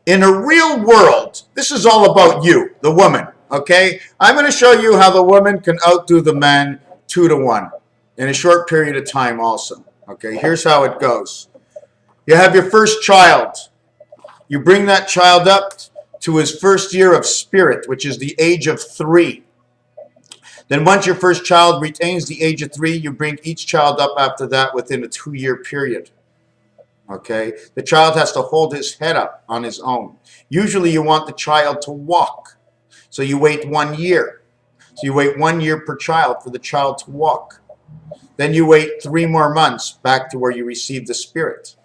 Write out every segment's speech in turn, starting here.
In a real world, this is all about you, the woman, okay? I'm going to show you how the woman can outdo the man 2-to-1 in a short period of time also, okay? Here's how it goes. You have your first child. You bring that child up to his first year of spirit, which is the age of 3. Then once your first child retains the age of 3, you bring each child up after that within a 2-year period. Okay, the child has to hold his head up on his own. Usually you want the child to walk. So you wait 1 year. So you wait 1 year per child for the child to walk. Then you wait 3 more months back to where you receive the spirit.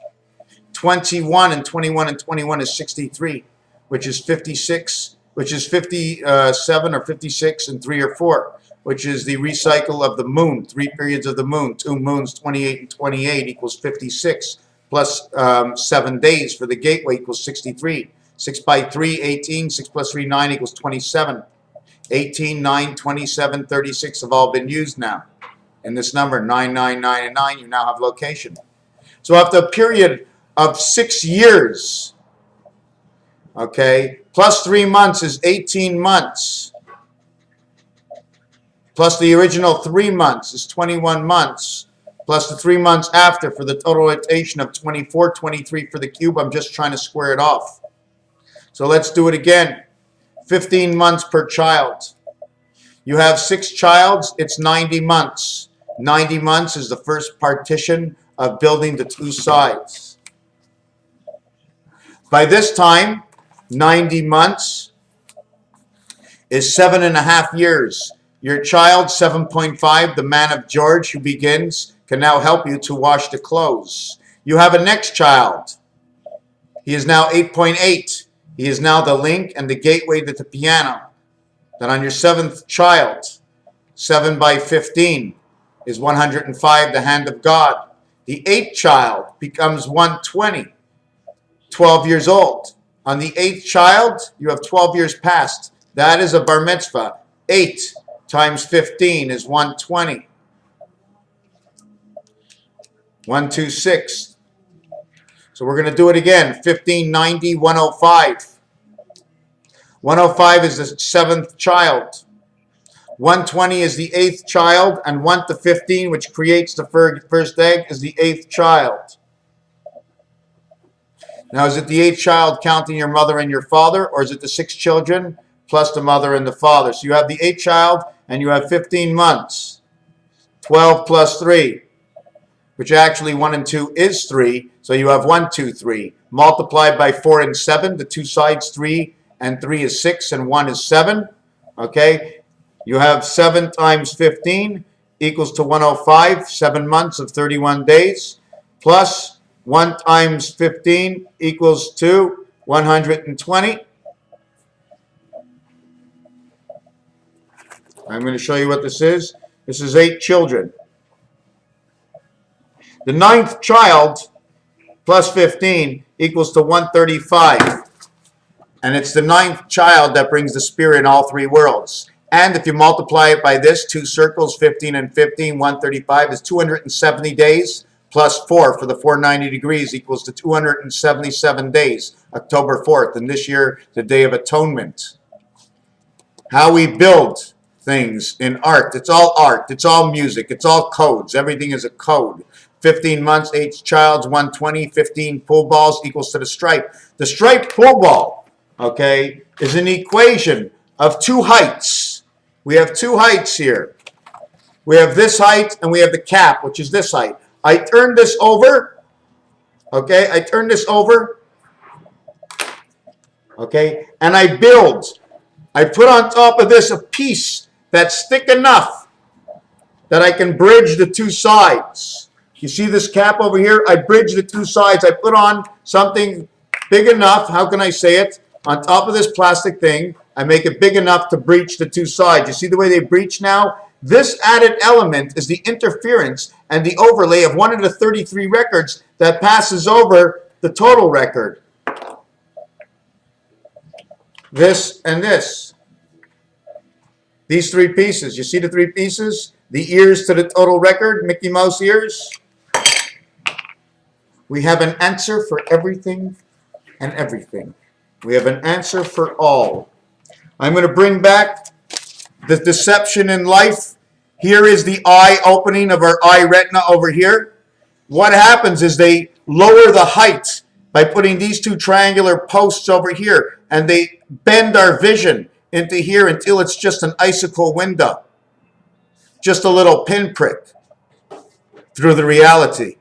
21 and 21 and 21 is 63, which is 56, which is 57 or 56 and 3 or 4, which is the recycle of the moon, 3 periods of the moon. 2 moons, 28 and 28 equals 56. Plus 7 days for the gateway equals 63. 6 by 3, 18. 6 plus 3, 9 equals 27. 18, 9, 27, 36 have all been used now. And this number, 9, 9, 9, and 9, you now have location. So after a period of 6 years, okay, plus 3 months is 18 months. Plus the original 3 months is 21 months. Plus the 3 months after for the total rotation of 24, 23 for the cube. I'm just trying to square it off. So let's do it again. 15 months per child. You have 6 childs, it's 90 months. 90 months is the first partition of building the 2 sides. By this time, 90 months is 7.5 years. Your child, 7.5, the man of George who begins, can now help you to wash the clothes. You have a next child. He is now 8.8. He is now the link and the gateway to the piano. Then on your 7th child, 7 by 15 is 105, the hand of God. The 8th child becomes 120, 12 years old. On the 8th child, you have 12 years past. That is a bar mitzvah. 8 times 15 is 120. 126. So we're going to do it again. 15, 90, 105. 105 is the 7th child. 120 is the 8th child, and 1 to 15, which creates the first egg, is the 8th child. Now, is it the 8th child counting your mother and your father, or is it the 6 children plus the mother and the father? So you have the 8th child, and you have 15 months. 12 plus 3. Which actually 1 and 2 is 3, so you have 1, 2, 3. Multiplied by 4 and 7, the 2 sides, 3 and 3 is 6, and 1 is 7. Okay, you have 7 times 15 equals to 105, 7 months of 31 days, plus 1 times 15 equals to 120. I'm going to show you what this is. This is 8 children. The 9th child plus 15 equals to 135. And it's the 9th child that brings the spirit in all 3 worlds. And if you multiply it by this, 2 circles, 15 and 15, 135 is 270 days plus 4 for the 490 degrees equals to 277 days, October 4th. And this year, the Day of Atonement. How we build things in art. It's all music, it's all codes. Everything is a code. 15 months, 8 childs, 120, 15 pool balls equals to the stripe. The striped pool ball, okay, is an equation of 2 heights. We have 2 heights here. We have this height and we have the cap, which is this height. I turn this over, okay, okay, and I build. I put on top of this a piece that's thick enough that I can bridge the 2 sides. You see this cap over here? I bridge the 2 sides. I put on something big enough, how can I say it, on top of this plastic thing. I make it big enough to breach the 2 sides. You see the way they breach now? This added element is the interference and the overlay of one of the 33 records that passes over the total record. This and this. These 3 pieces. You see the 3 pieces? The ears to the total record, Mickey Mouse ears. We have an answer for everything and everything. We have an answer for all. I'm going to bring back the deception in life. Here is the eye opening of our eye retina over here. What happens is they lower the height by putting these two triangular posts over here, and they bend our vision into here until it's just an icicle window, just a little pinprick through the reality.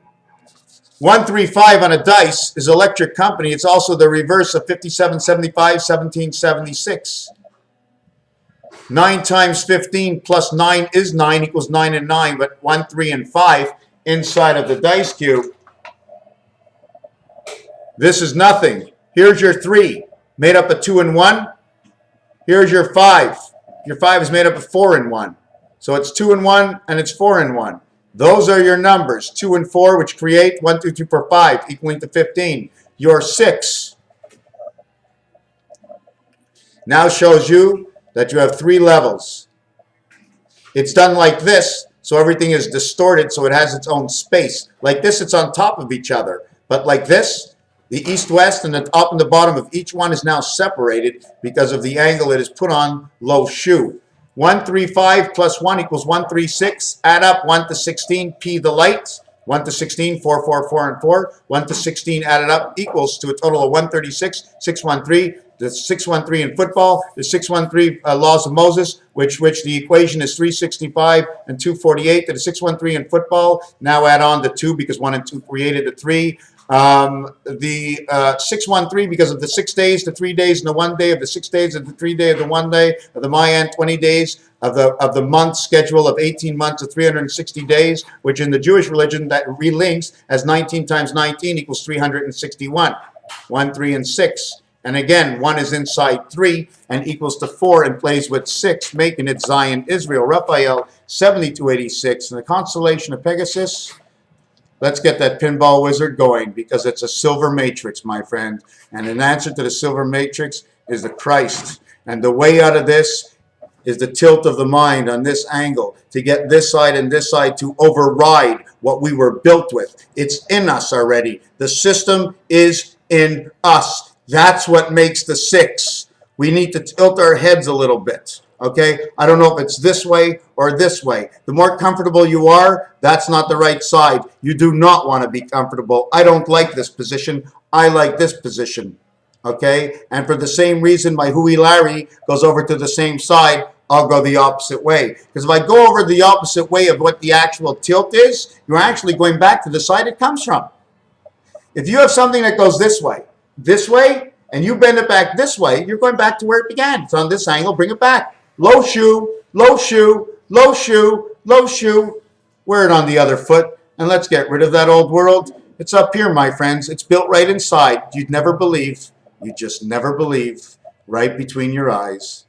135 on a dice is electric company. It's also the reverse of 5775, 1776. 9 times 15 plus 9 is 9 equals 9 and 9, but 1, 3, and 5 inside of the dice cube. This is nothing. Here's your 3, made up of 2 and 1. Here's your 5. Your 5 is made up of 4 and 1. So it's 2 and 1, and it's 4 and 1. Those are your numbers, 2 and 4, which create 1, 2, 3, 4, 5, equaling to 15. Your 6 now shows you that you have 3 levels. It's done like this, so everything is distorted, so it has its own space. Like this, it's on top of each other. But like this, the east-west and the top and the bottom of each one is now separated because of the angle it is put on low shoe. 135 plus 1 equals 136. Add up 1 to 16, P the light. 1 to 16, 4, 4, 4, and 4. 1 to 16 added up equals to a total of 136, 613. The 613 in football, the 613 laws of Moses, which the equation is 365 and 248. To the 613 in football, now add on the 2 because 1 and 2 created the 3. The 613 because of the 6 days, the 3 days, and the 1 day of the 6 days, of the 3 day of the 1 day of the Mayan 20 days of the month schedule of 18 months of 360 days, which in the Jewish religion that relinks as 19 times 19 equals 361. 1, 3, and 6. And again, 1 is inside 3 and equals to 4 and plays with 6, making it Zion, Israel, Raphael, 7286. And the constellation of Pegasus, let's get that pinball wizard going because it's a silver matrix, my friend. And an answer to the silver matrix is the Christ. And the way out of this is the tilt of the mind on this angle to get this side and this side to override what we were built with. It's in us already. The system is in us. That's what makes the 6. We need to tilt our heads a little bit, okay? I don't know if it's this way or this way. The more comfortable you are, that's not the right side. You do not want to be comfortable. I don't like this position. I like this position, okay? And for the same reason my Huey Larry goes over to the same side, I'll go the opposite way. Because if I go over the opposite way of what the actual tilt is, you're actually going back to the side it comes from. If you have something that goes this way, and you bend it back this way, you're going back to where it began. It's on this angle, bring it back. Low shoe, low shoe, low shoe, low shoe. Wear it on the other foot, and let's get rid of that old world. It's up here, my friends. It's built right inside. You'd never believe. You just never believe. Right between your eyes.